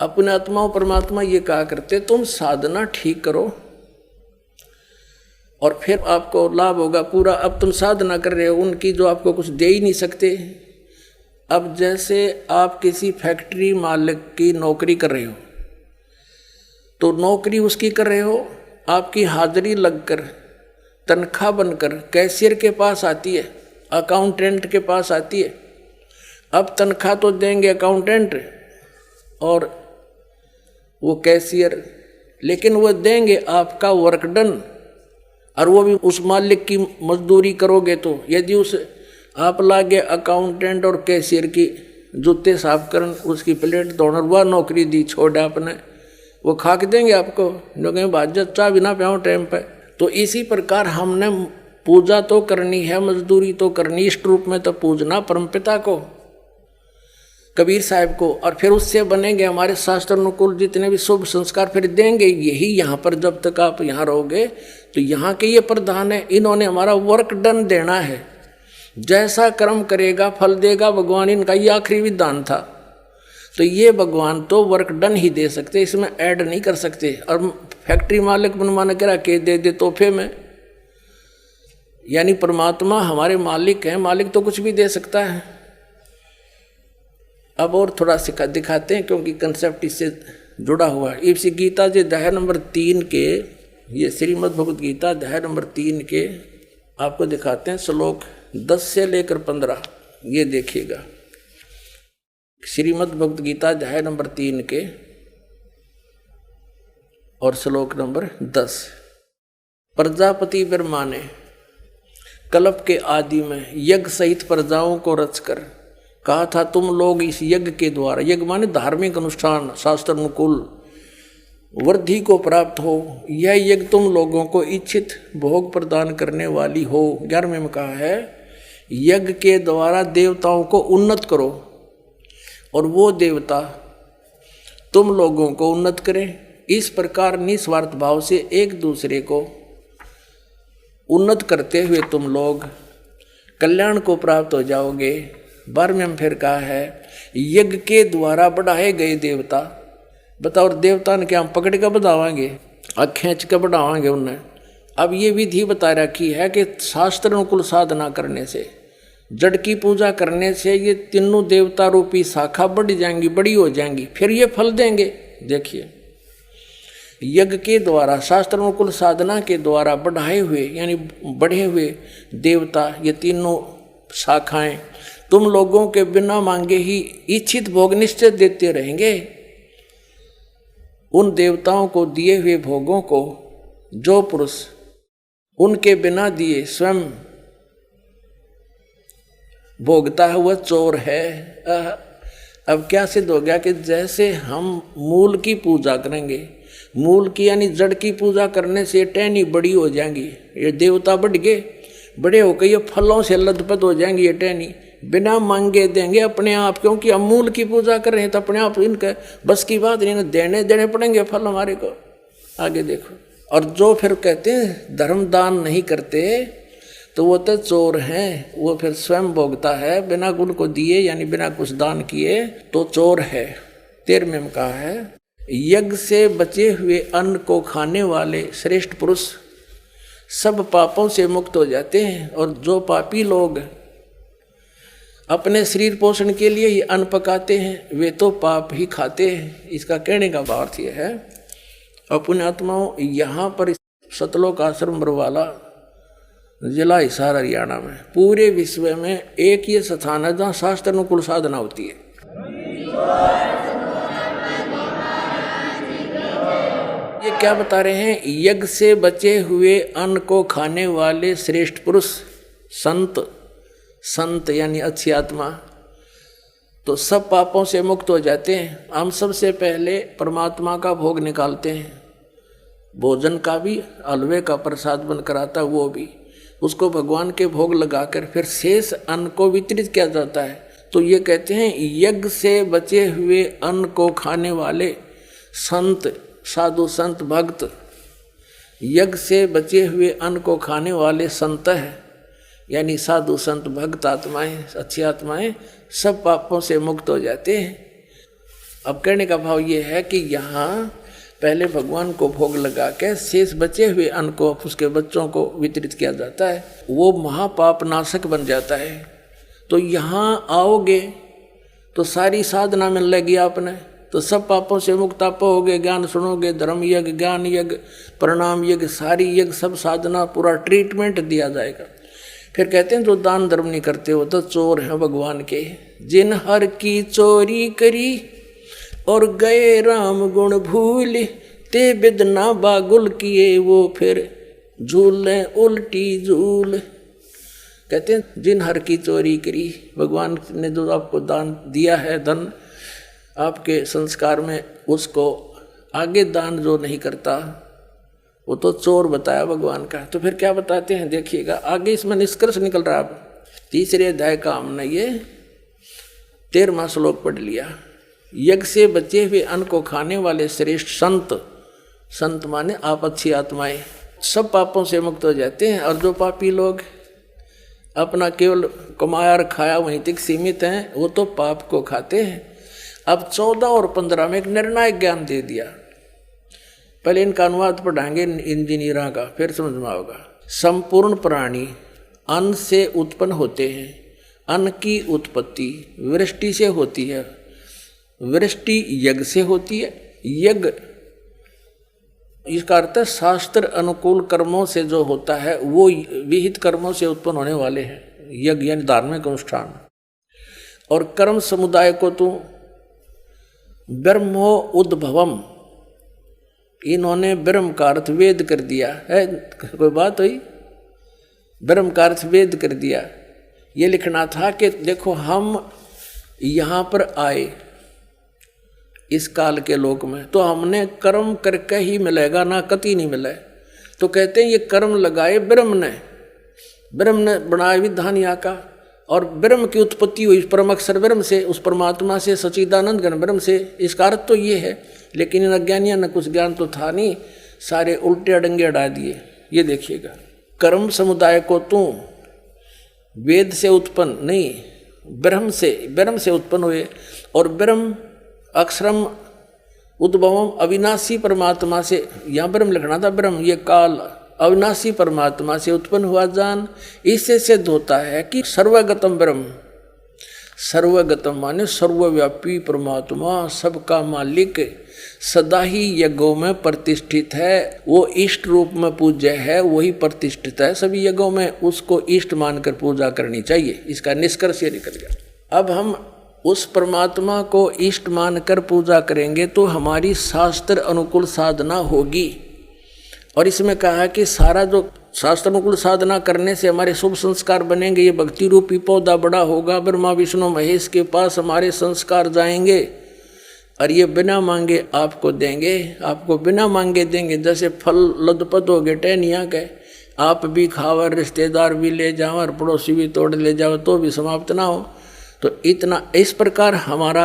अपने आत्मा और परमात्मा ये कहा करते तुम साधना ठीक करो और फिर आपको लाभ होगा पूरा। अब तुम साधना कर रहे हो उनकी जो आपको कुछ दे ही नहीं सकते। अब जैसे आप किसी फैक्ट्री मालिक की नौकरी कर रहे हो तो नौकरी उसकी कर रहे हो, आपकी हाजिरी लगकर तनख्वाह बनकर कैशियर के पास आती है, अकाउंटेंट के पास आती है। अब तनख्वाह तो देंगे अकाउंटेंट और वो कैशियर, लेकिन वो देंगे आपका वर्क डन, और वो भी उस मालिक की मजदूरी करोगे। तो यदि उस आप लागे अकाउंटेंट और कैशियर की जूते साफ करन, उसकी प्लेट धोना, वह नौकरी दी छोड़ आपने, वो खा के देंगे आपको, जो कहें बाजत चाह बिना प्याओ टाइम पे। तो इसी प्रकार हमने पूजा तो करनी है, मजदूरी तो करनी, इष्ट रूप में तो पूजना परमपिता को, कबीर साहब को, और फिर उससे बनेंगे हमारे शास्त्र अनुकूल जितने भी शुभ संस्कार फिर देंगे। यही यहाँ पर जब तक आप यहाँ रहोगे तो यहाँ के ये प्रधान है, इन्होंने हमारा वर्क डन देना है। जैसा कर्म करेगा फल देगा भगवान, इनका ये आखिरी विधान था। तो ये भगवान तो वर्क डन ही दे सकते, इसमें ऐड नहीं कर सकते। और फैक्ट्री मालिक बनवाना करा के दे तोहफे में, यानी परमात्मा हमारे मालिक हैं, मालिक तो कुछ भी दे सकता है। अब और थोड़ा सा दिखाते हैं क्योंकि कंसेप्ट इससे जुड़ा हुआ है। इसी गीता जी अध्याय नंबर 3 के, ये श्रीमद् भगवद गीता अध्याय नंबर 3 के आपको दिखाते हैं श्लोक 10 से लेकर 15। ये देखिएगा श्रीमद् भगवद गीता अध्याय नंबर 3 के और श्लोक नंबर 10। प्रजापति ब्रह्मा ने कल्प के आदि में यज्ञ सहित प्रजाओं को रचकर कहा था, तुम लोग इस यज्ञ के द्वारा, यज्ञ माने धार्मिक अनुष्ठान, शास्त्र अनुकूल वृद्धि को प्राप्त हो। यह यज्ञ तुम लोगों को इच्छित भोग प्रदान करने वाली हो। 11वें में कहा है, यज्ञ के द्वारा देवताओं को उन्नत करो और वो देवता तुम लोगों को उन्नत करें। इस प्रकार निस्वार्थ भाव से एक दूसरे को उन्नत करते हुए तुम लोग कल्याण को प्राप्त हो जाओगे। 12वें में फिर कहा है, यज्ञ के द्वारा बढ़ाए गए देवता, बताओ देवता ने क्या हम पकड़ कर बढ़ावांगे, खींच कर बढ़ावांगे उन्हें। अब ये विधि बता रखी है कि शास्त्र अनुकूल साधना करने से, जड़ की पूजा करने से ये तीनों देवता रूपी शाखा बढ़ जाएंगी, बड़ी हो जाएंगी, फिर ये फल देंगे। देखिए, यज्ञ के द्वारा, शास्त्र अनुकूल साधना के द्वारा बढ़ाए हुए यानी बढ़े हुए देवता, ये तीनों शाखाएं तुम लोगों के बिना मांगे ही इच्छित भोग निश्चित देते रहेंगे। उन देवताओं को दिए हुए भोगों को जो पुरुष उनके बिना दिए स्वयं भोगता है वह चोर है। अब क्या सिद्ध हो गया कि जैसे हम मूल की पूजा करेंगे, मूल की यानी जड़ की पूजा करने से टहनी बड़ी हो जाएंगी, ये देवता बढ़ गए, बड़े होकर ये फलों से लथपथ हो जाएंगी, ये टहनी बिना मांगे देंगे अपने आप, क्योंकि हम मूल की पूजा कर रहे हैं तो अपने आप इनका बस की बात नहीं, देने पड़ेंगे फल हमारे को। आगे देखो, और जो फिर कहते हैं धर्म दान नहीं करते तो वो तो चोर हैं, वो फिर स्वयं भोगता है बिना उनको दिए यानी बिना कुछ दान किए तो चोर है। 13वें में कहा है, यज्ञ से बचे हुए अन्न को खाने वाले श्रेष्ठ पुरुष सब पापों से मुक्त हो जाते हैं, और जो पापी लोग अपने शरीर पोषण के लिए ये अन्न पकाते हैं वे तो पाप ही खाते हैं। इसका कहने का भाव यह है, अपने आत्माओं यहाँ पर सतलोक आश्रम बरवाला जिला हिसार हरियाणा में पूरे विश्व में एक ये स्थान है जहाँ शास्त्र अनुकूल साधना होती है। ये क्या बता रहे हैं, यज्ञ से बचे हुए अन्न को खाने वाले श्रेष्ठ पुरुष संत यानी अच्छी आत्मा तो सब पापों से मुक्त हो जाते हैं। हम सबसे पहले परमात्मा का भोग निकालते हैं, भोजन का भी, हलवे का प्रसाद बनकर आता है वो भी, उसको भगवान के भोग लगाकर फिर शेष अन्न को वितरित किया जाता है। तो ये कहते हैं यज्ञ से बचे हुए अन्न को खाने वाले संत, साधु संत भक्त, यज्ञ से बचे हुए अन्न को खाने वाले संत है यानी साधु संत भक्त आत्माएं, अच्छी आत्माएं सब पापों से मुक्त हो जाते हैं। अब कहने का भाव ये है कि यहाँ पहले भगवान को भोग लगा के शेष बचे हुए अन्न को उसके बच्चों को वितरित किया जाता है, वो महापाप नाशक बन जाता है। तो यहाँ आओगे तो सारी साधना मिल लेगी आपने, तो सब पापों से मुक्त आप होगे। ज्ञान सुनोगे, धर्म यज्ञ, ज्ञान यज्ञ, प्रणाम यज्ञ, सारी यज्ञ, सब साधना, पूरा ट्रीटमेंट दिया जाएगा। फिर कहते हैं जो दान धर्म नहीं करते हो तो चोर हैं भगवान के। जिन हर की चोरी करी और गए राम गुण भूल, ते बिदना बागुल किए वो फिर झूले उल्टी झूल। कहते हैं जिन हर की चोरी करी, भगवान ने जो आपको दान दिया है, धन आपके संस्कार में, उसको आगे दान जो नहीं करता वो तो चोर बताया भगवान का। तो फिर क्या बताते हैं देखिएगा, आगे इसमें निष्कर्ष निकल रहा है। अब तीसरे अध्याय का हमने ये 13वां श्लोक पढ़ लिया। यज्ञ से बचे हुए अन्न को खाने वाले श्रेष्ठ संत, संत माने आप अच्छी आत्माएं, सब पापों से मुक्त हो जाते हैं। और जो पापी लोग अपना केवल कमाया और खाया वहीं तक सीमित हैं, वो तो पाप को खाते हैं। अब 14 और 15 में एक निर्णायक ज्ञान दे दिया। पहले इनका अनुवाद पढ़ाएंगे इंजीनियरों का, फिर समझ में आएगा। संपूर्ण प्राणी अन्न से उत्पन्न होते हैं। अन्न की उत्पत्ति वृष्टि से होती है, वृष्टि यज्ञ से होती है। यज्ञ इसका अर्थ है शास्त्र अनुकूल कर्मों से जो होता है वो विहित कर्मों से उत्पन्न होने वाले हैं, यज्ञ यानी धार्मिक अनुष्ठान। और कर्म समुदाय को तो ब्रह्मो उद्भवम, इन्होंने ब्रह्म का अर्थ वेद कर दिया है। कोई बात हुई, ब्रह्म का अर्थ वेद कर दिया। ये लिखना था कि देखो हम यहाँ पर आए इस काल के लोक में, तो हमने कर्म करके ही मिलेगा, ना कति नहीं मिले। तो कहते हैं ये कर्म लगाए ब्रह्म ने बनाया विधान यहाँ का, और ब्रह्म की उत्पत्ति हुई परम अक्षर ब्रह्म से, उस परमात्मा से, सच्चिदानंद घन ब्रह्म से। इसका अर्थ तो ये है, लेकिन इन अज्ञानियों ने कुछ ज्ञान तो था नहीं, सारे उल्टे अडंगे अड़ा दिए। ये देखिएगा, कर्म समुदाय को तू वेद से उत्पन्न नहीं, ब्रह्म से उत्पन्न हुए। और ब्रह्म अक्षरम उद्भवम, अविनाशी परमात्मा से, यहाँ ब्रह्म लिखना था, ब्रह्म ये काल अविनाशी परमात्मा से उत्पन्न हुआ जान। इससे सिद्ध होता है कि सर्वगतम ब्रह्म, सर्वगतम माने सर्वव्यापी परमात्मा, सबका मालिक, सदा ही यज्ञों में प्रतिष्ठित है। वो इष्ट रूप में पूज्य है, वही प्रतिष्ठित है सभी यज्ञों में, उसको इष्ट मानकर पूजा करनी चाहिए। इसका निष्कर्ष ये निकल गया। अब हम उस परमात्मा को इष्ट मानकर पूजा करेंगे तो हमारी शास्त्र अनुकूल साधना होगी। और इसमें कहा कि सारा जो शास्त्र अनुकूल साधना करने से हमारे शुभ संस्कार बनेंगे। ये भक्ति रूपी पौधा बड़ा होगा, ब्रह्मा विष्णु महेश के पास हमारे संस्कार जाएंगे, और ये बिना मांगे आपको देंगे, आपको बिना मांगे देंगे। जैसे फल लदपत हो गए टहनिया के, आप भी खाओ, रिश्तेदार भी ले जाओ, और पड़ोसी भी तोड़ ले जाओ तो भी समाप्त ना हो। तो इतना इस प्रकार हमारा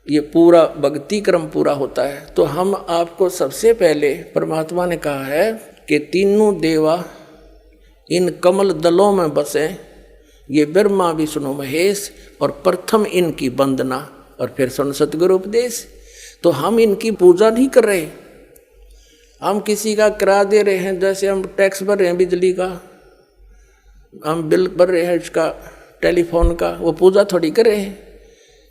ये पूरा भक्ति क्रम पूरा होता है। तो हम आपको सबसे पहले परमात्मा ने कहा है कि तीनों देवा इन कमल दलों में बसे, ये ब्रह्मा विष्णु महेश, और प्रथम इनकी वंदना और फिर सुन सतगुरु उपदेश। तो हम इनकी पूजा नहीं कर रहे, हम किसी का किराया दे रहे हैं। जैसे हम टैक्स भर रहे हैं बिजली का, हम बिल भर रहे हैं इसका टेलीफोन का, वो पूजा थोड़ी कर रहे हैं,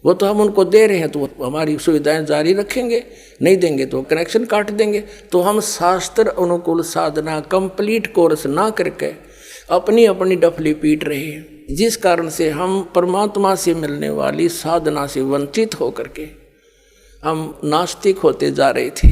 वो तो हम उनको दे रहे हैं, तो वो हमारी सुविधाएं जारी रखेंगे, नहीं देंगे तो कनेक्शन काट देंगे। तो हम शास्त्र अनुकूल साधना कंप्लीट कोर्स ना करके अपनी अपनी डफली पीट रहे हैं, जिस कारण से हम परमात्मा से मिलने वाली साधना से वंचित होकर के हम नास्तिक होते जा रहे थे।